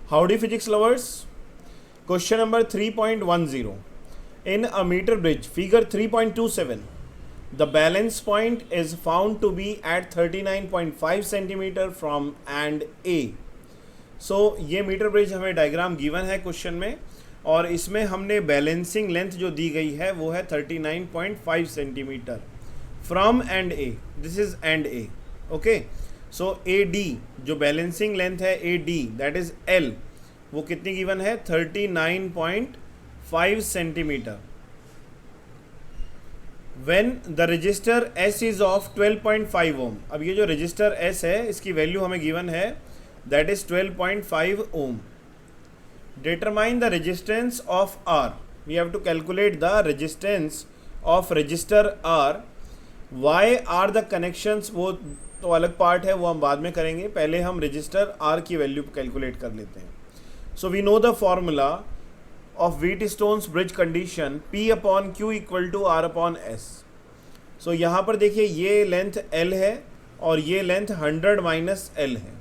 Howdy physics lovers. Question number 3.10. In a meter bridge, figure 3.27, the balance point is found to be at 39.5 centimeter from and A. So ये metre bridge हमें diagram given है question में, और इसमें हमने balancing length जो दी गई है वो है 39.5 centimetre from and A. This is and A. Okay, so A D जो बैलेंसिंग लेंथ है A D that is L, वो कितनी गिवन है 39.5 centimetre. When the register S is of 12.5 ओम. अब ये जो रजिस्टर एस है इसकी वैल्यू हमें गिवन है that is 12.5 ohm. Determine the resistance of R. We have to calculate the resistance of resistor R. Why are the connections, वो तो अलग पार्ट है, वो हम बाद में करेंगे. पहले हम रजिस्टर आर की वैल्यू कैलकुलेट कर लेते हैं. So we know the formula of Wheatstone's bridge condition P upon Q equal to R upon S. सो यहाँ पर देखिए ये लेंथ L है और ये लेंथ 100 माइनस L है.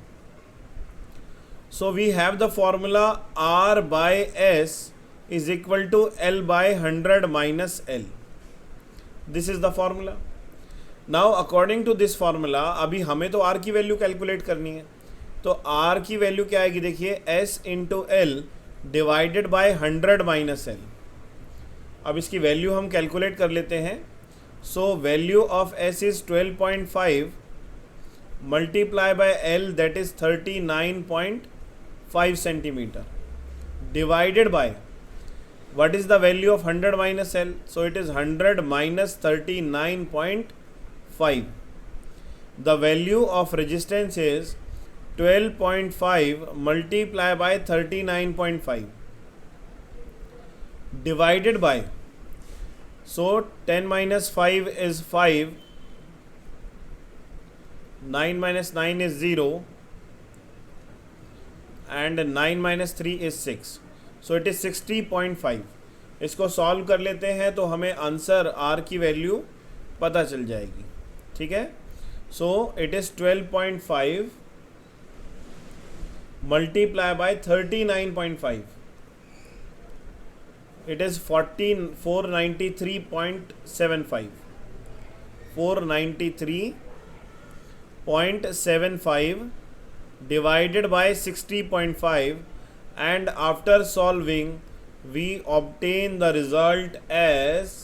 So we have the formula R by S is equal to L by 100 minus L. This is the formula. Now according to this formula अभी हमें तो R की वैल्यू कैलकुलेट करनी है. तो R की value क्या आएगी, देखिए S into L divided by 100 minus L. अब इसकी वैल्यू हम कैलकुलेट कर लेते हैं. So value of S is 12.5 multiply by L that is 39.5 centimetre divided by what is the value of 100 minus L? So it is 100 minus 39.5. The value of resistance is 12.5 multiplied by 39.5 divided by, so 10 minus 5 is 5, 9 minus 9 is 0 and 9 minus 3 is 6. So it is 60.5. इसको solve कर लेते हैं तो हमें answer are की value पता चल जाएगी. ठीक है, so it is 12.5 multiply by 39.5. It is 493.75. 493.75 divided by 60.5, and after solving we obtain the result as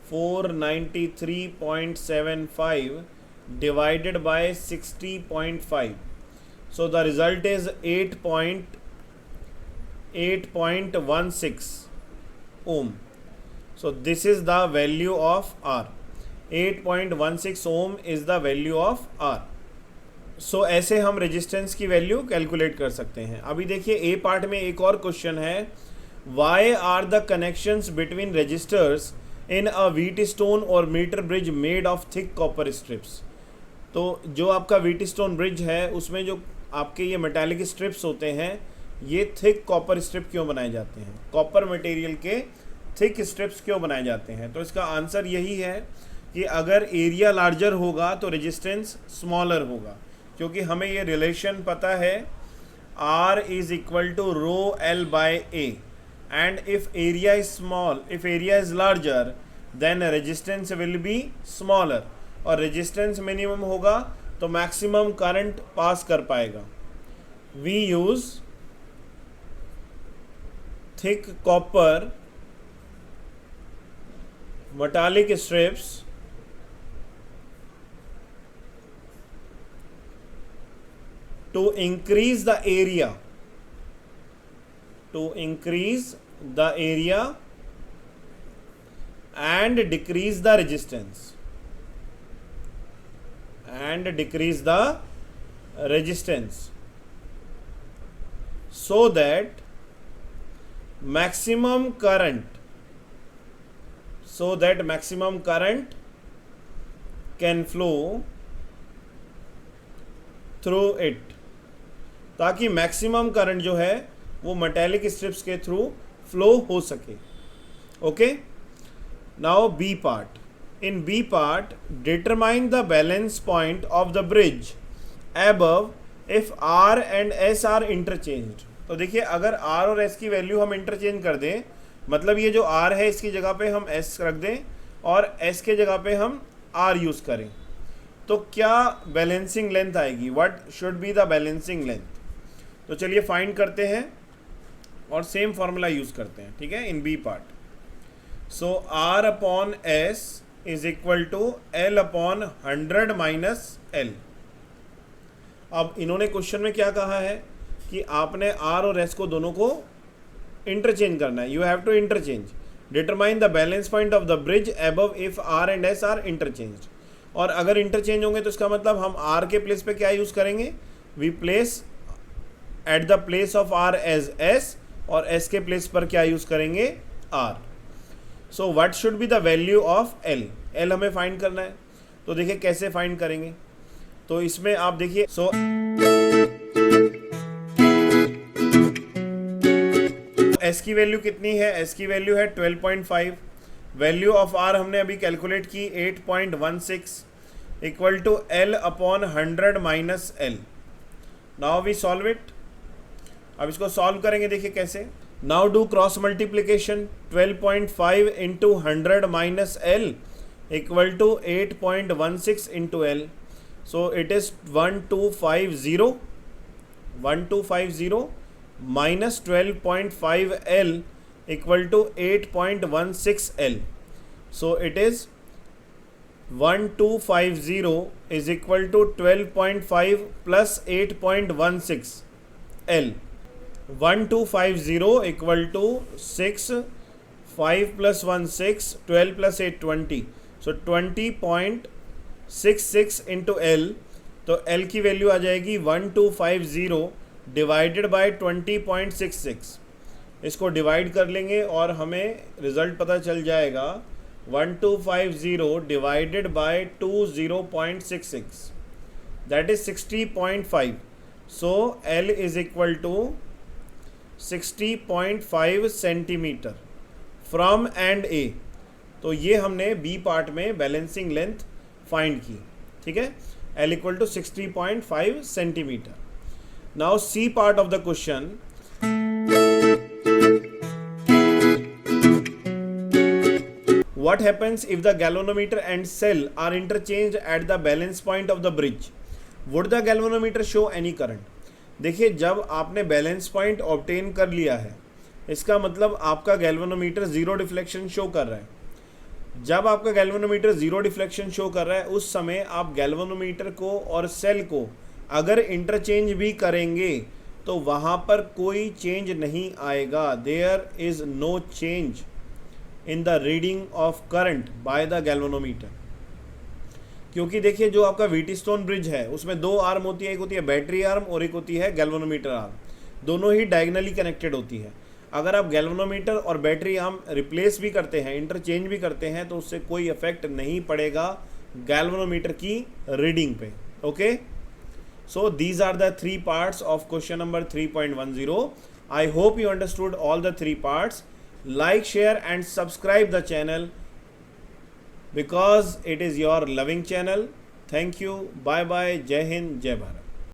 493.75 divided by 60.5. So the result is 8.16 ohm. So this is the value of R. 8.16 ohm is the value of R. सो ऐसे हम resistance की value calculate कर सकते हैं. अभी देखिए ए part में एक और क्वेश्चन है, why are the connections between registers in a Wheatstone or metre bridge made of thick copper strips. तो जो आपका व्हीटस्टोन ब्रिज है उसमें जो आपके ये मेटालिक स्ट्रिप्स होते हैं, ये थिक कॉपर स्ट्रिप क्यों बनाए जाते हैं, कॉपर मटेरियल के थिक स्ट्रिप्स क्यों बनाए जाते हैं. तो इसका आंसर यही है कि अगर एरिया लार्जर होगा तो रेजिस्टेंस स्मॉलर होगा, क्योंकि हमें ये रिलेशन पता है R is equal to rho L by A, and if area is small, if area is larger then resistance will be smaller, और रेजिस्टेंस मिनिमम होगा तो मैक्सिमम करंट पास कर पाएगा. We use thick copper metallic strips to increase the area, and decrease the resistance, so that maximum current can flow through it, ताकि maximum current जो है वो metallic strips के through flow हो सके. Okay, now B part. In B part determine the balance point of the bridge above if R and S are interchanged. तो देखिए अगर R और S की वैल्यू हम इंटरचेंज कर दें, मतलब ये जो R है इसकी जगह पे हम S रख दें और S के जगह पे हम R यूज़ करें, तो क्या बैलेंसिंग लेंथ आएगी? What should be the balancing length? तो चलिए फाइंड करते हैं और सेम फॉर्मूला यूज़ करते हैं, ठीक है, in B part. So R upon S is equal to L upon 100 minus L। अब इन्होंने क्वेश्चन में क्या कहा है कि आपने R और S को दोनों को इंटरचेंज करना है। You have to interchange, determine the balance point of the bridge above if R and S are interchanged. और अगर इंटरचेंज होंगे तो इसका मतलब हम R के प्लेस पे क्या यूज़ करेंगे? We place at the place of R as S, और S के प्लेस पर क्या यूज़ करेंगे? R। So what should be the value of L? L हमें फाइंड करना है, तो देखिए कैसे फाइंड करेंगे। तो इसमें आप देखिए, सो S की वैल्यू कितनी है? S की वैल्यू है 12.5। वैल्यू ऑफ R हमने अभी कैलकुलेट की 8.16 equal to L upon 100 minus L। Now we solve it. अब इसको सॉल्व करेंगे, देखिए कैसे। Now do cross multiplication, 12.5 into 100 minus L equal to 8.16 into L। So it is 1250 minus 12.5 L equal to 8.16 L. So it is 1250 is equal to 12.5 plus 8.16 L. 1250 equal to 6, 5 plus 1 6, 12 plus 8 20. So 20.66 into L, तो L की value आ जाएगी 1250 divided by 20.66। इसको divide कर लेंगे और हमें result पता चल जाएगा 1250 divided by 20.66, that is 60.5। So L is equal to 60.5 centimetre from end A। तो ये हमने बी पार्ट में बैलेंसिंग लेंथ फाइंड की, ठीक है, L equal to 60.5 centimetre. Now C part of the question, what happens if the galvanometer and cell are interchanged at the balance point of the bridge? Would the galvanometer show any current? देखिए जब आपने balance point obtain कर लिया है, इसका मतलब आपका galvanometer zero deflection show कर रहा है। जब आपका गैल्वेनोमीटर जीरो डिफ्लेक्शन शो कर रहा है उस समय आप गैल्वेनोमीटर को और सेल को अगर इंटरचेंज भी करेंगे तो वहाँ पर कोई चेंज नहीं आएगा। There is no change in the reading of current by the galvanometer, क्योंकि देखिए जो आपका व्हीटस्टोन ब्रिज है उसमें दो आर्म होती है, एक होती है बैटरी आर्म और एक होती है गैल्वेनोमीटर आर्म, दोनों ही डायगनली कनेक्टेड होती है। अगर आप गैल्वेनोमीटर और बैटरी आर्म रिप्लेस भी करते हैं, इंटरचेंज भी करते हैं, तो उससे कोई इफेक्ट नहीं पड़ेगा गैल्वेनोमीटर की रीडिंग पे। Okay, so these are the three parts of question number 3.10। I hope you understood all the three parts. Like, share and subscribe the channel because it is your loving channel. Thank you. Bye bye. Jai Hind, Jai Bharat.